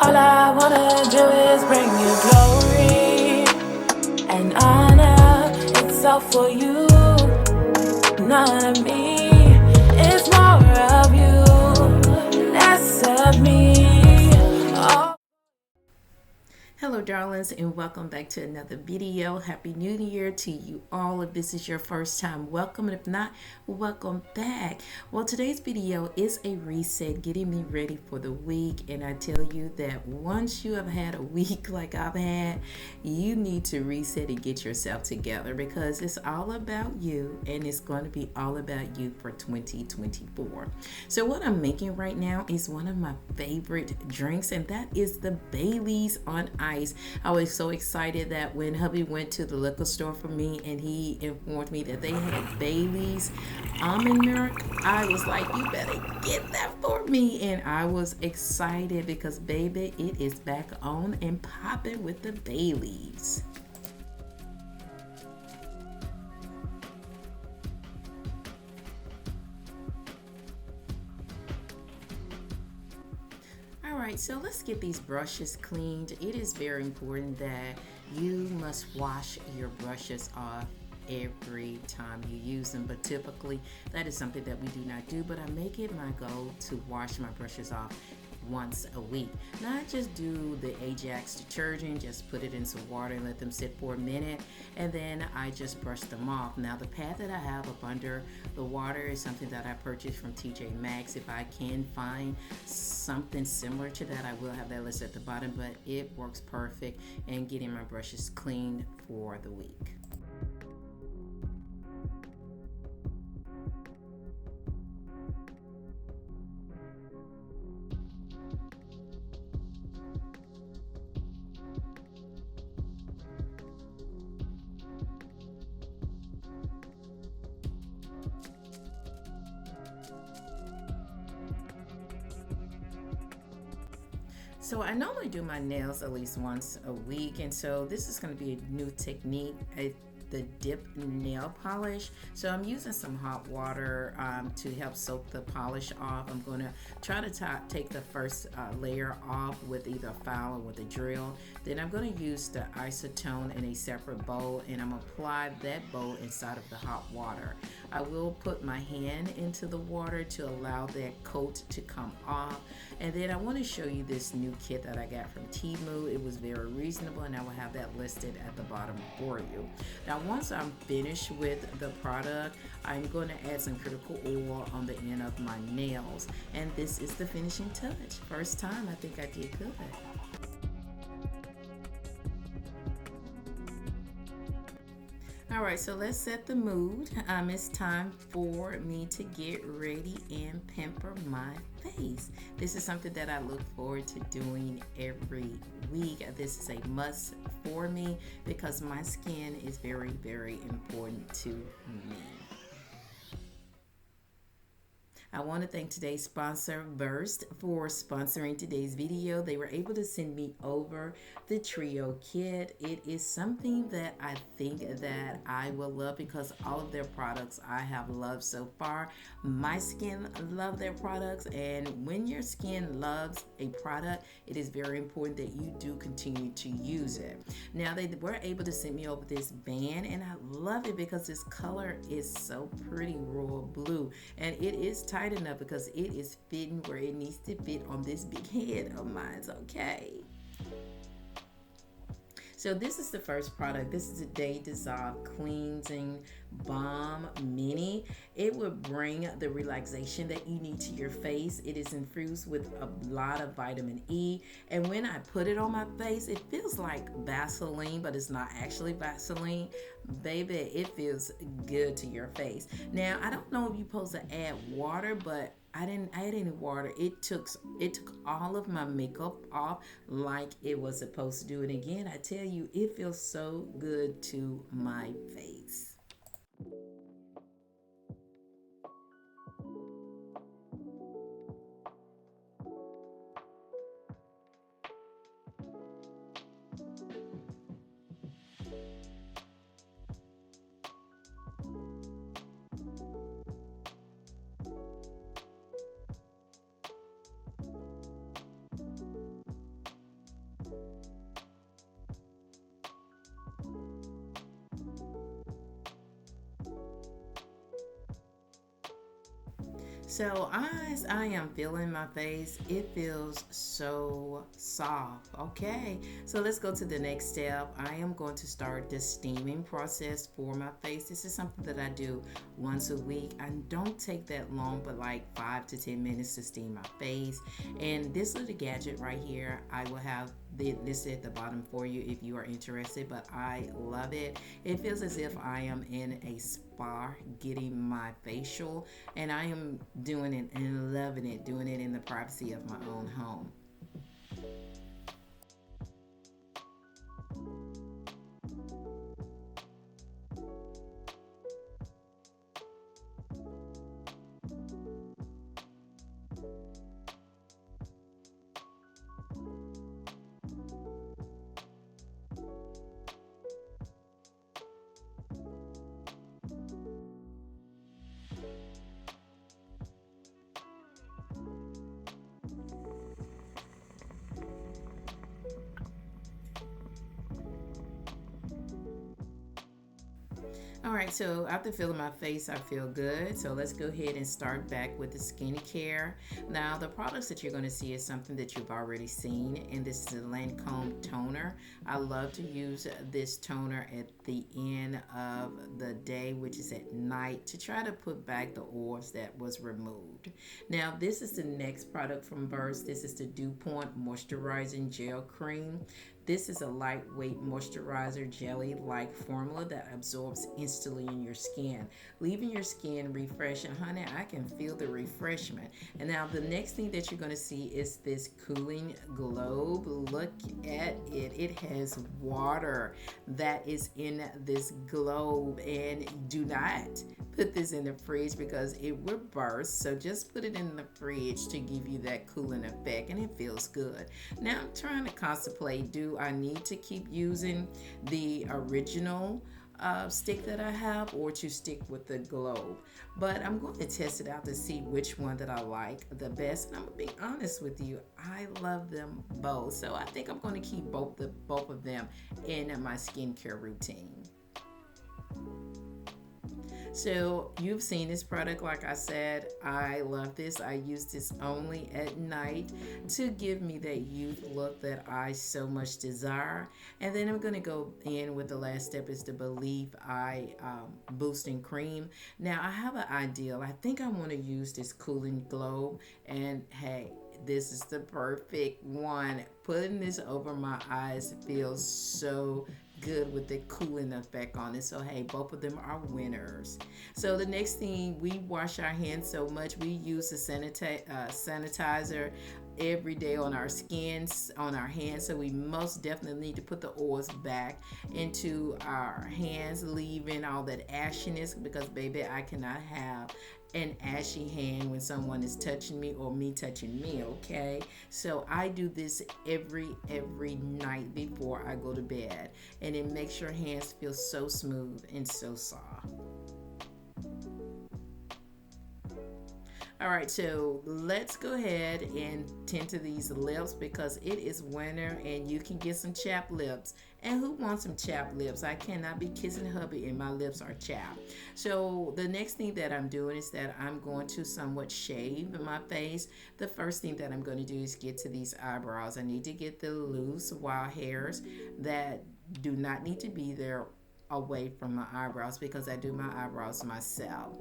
All I wanna do is bring you glory and honor. It's all for you, none of me. It's more of you, less of me. Oh. Hello darlings, and welcome back to another video. Happy New Year to you all. If this is your first time, welcome, and if not, welcome back. Well, today's video is a reset, getting me ready for the week. And I tell you that once you have had a week like I've had, you need to reset and get yourself together, because it's all about you, and it's going to be all about you for 2024. So what I'm making right now is one of my favorite drinks, and that is the Bailey's on Ice. I was so excited that when hubby went to the liquor store for me and he informed me that they had Bailey's almond milk, I was like, you better get that for me. And I was excited because, baby, it is back on and popping with the Bailey's. Alright, so let's get these brushes cleaned. It is very important that you must wash your brushes off every time you use them, but typically that is something that we do not do. But I make it my goal to wash my brushes off once a week. Not just do the Ajax detergent, just put it in some water and let them sit for a minute, and then I just brush them off. Now the pad that I have up under the water is something that I purchased from TJ Maxx. If I can find something similar to that, I will have that list at the bottom, but it works perfect in getting my brushes cleaned for the week. So I normally do my nails at least once a week, and so this is going to be a new technique, the dip nail polish. So I'm using some hot water to help soak the polish off. I'm going to try to take the first layer off with either a file or with a drill. Then I'm going to use the isotone in a separate bowl, and I'm going to apply that bowl inside of the hot water. I will put my hand into the water to allow that coat to come off. And then I want to show you this new kit that I got from Temu. It was very reasonable, and I will have that listed at the bottom for you. Now, once I'm finished with the product, I'm going to add some critical oil on the end of my nails. And this is the finishing touch. First time, I think I did good. Alright, so let's set the mood. It's time for me to get ready and pamper my face. This is something that I look forward to doing every week. This is a must for me because my skin is very, very important to me. I want to thank today's sponsor, VERSED, for sponsoring today's video. They were able to send me over the Trio Kit. It is something that I think that I will love because all of their products I have loved so far. My skin loves their products, and when your skin loves a product, it is very important that you do continue to use it. Now, they were able to send me over this band, and I love it because this color is so pretty, royal blue, and it is tight enough because it is fitting where it needs to fit on this big head of mine. Okay, so this is the first product. This is a Day Dissolve Cleansing Balm Mini. It will bring the relaxation that you need to your face. It is infused with a lot of vitamin E, and when I put it on my face, it feels like Vaseline, but it's not actually Vaseline. Baby, it feels good to your face. Now, I don't know if you're supposed to add water, but I didn't add any water. It took all of my makeup off like it was supposed to do. And again, I tell you, it feels so good to my face. So as I am feeling my face, it feels so soft. Okay, so let's go to the next step. I am going to start the steaming process for my face. This is something that I do once a week. I don't take that long, but like 5 to 10 minutes to steam my face. And this little gadget right here, I will have this at the bottom for you if you are interested, but I love it. It feels as if I am in a spa getting my facial, and I am doing it and loving it, doing it in the privacy of my own home. All right, so after feeling my face, I feel good. So let's go ahead and start back with the skincare. Now, the products that you're going to see is something that you've already seen, and this is the Lancome toner. I love to use this toner at the end of the day, which is at night, to try to put back the oils that was removed. Now, this is the next product from VERSED. This is the Dew Point Moisturizing Gel-Cream. This is a lightweight moisturizer jelly-like formula that absorbs instantly in your skin, leaving your skin refreshed. And honey, I can feel the refreshment. And now the next thing that you're going to see is this cooling globe. Look at it. It has water that is in this globe, and do not put this in the fridge because it will burst. So just put it in the fridge to give you that cooling effect, and it feels good. Now I'm trying to contemplate, do I need to keep using the original stick that I have, or to stick with the globe? But I'm going to test it out to see which one that I like the best. And I'm gonna be honest with you, I love them both. So I think I'm going to keep both of them in my skincare routine. So you've seen this product. Like I said, I love this. I use this only at night to give me that youth look that I so much desire. And then I'm going to go in with the last step, is the Believe Eye Boosting Cream. Now I have an ideal. I think I want to use this cooling globe, and hey, this is the perfect one. Putting this over my eyes feels so good with the cooling effect on it. So hey, both of them are winners. So the next thing, we wash our hands so much. We use the sanitizer every day on our skins, on our hands. So we most definitely need to put the oils back into our hands, leaving all that ashiness, because baby, I cannot have an ashy hand when someone is touching me or me touching me. Okay, so I do this every night before I go to bed, and it makes your hands feel so smooth and so soft. All right, so let's go ahead and tend to these lips, because it is winter and you can get some chapped lips. And who wants some chapped lips? I cannot be kissing hubby and my lips are chapped. So the next thing that I'm doing is that I'm going to somewhat shave my face. The first thing that I'm going to do is get to these eyebrows. I need to get the loose wild hairs that do not need to be there away from my eyebrows, because I do my eyebrows myself.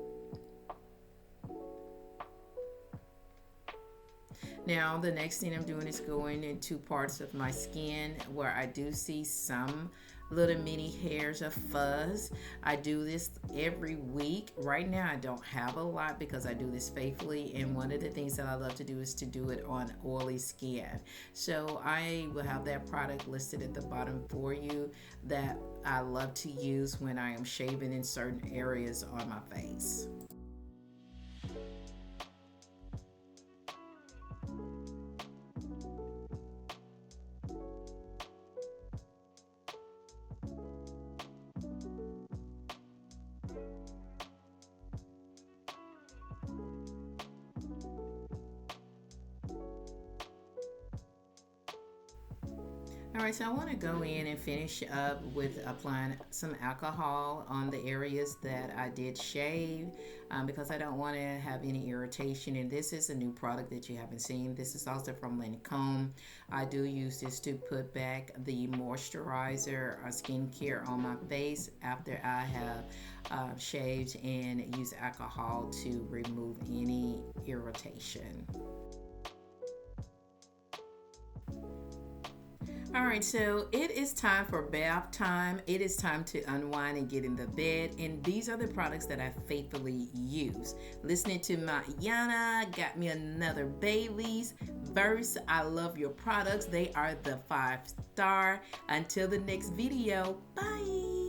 Now the next thing I'm doing is going into parts of my skin where I do see some little mini hairs of fuzz. I do this every week. Right now I don't have a lot because I do this faithfully, and one of the things that I love to do is to do it on oily skin. So I will have that product listed at the bottom for you that I love to use when I am shaving in certain areas on my face. All right, so I want to go in and finish up with applying some alcohol on the areas that I did shave because I don't want to have any irritation. And this is a new product that you haven't seen. This is also from Lancome. I do use this to put back the moisturizer or skincare on my face after I have shaved, and use alcohol to remove any irritation. All right, so it is time for bath time. It is time to unwind and get in the bed. And these are the products that I faithfully use. Listening to my Yana, got me another Bailey's. VERSED, I love your products. They are the 5-star. Until the next video, bye.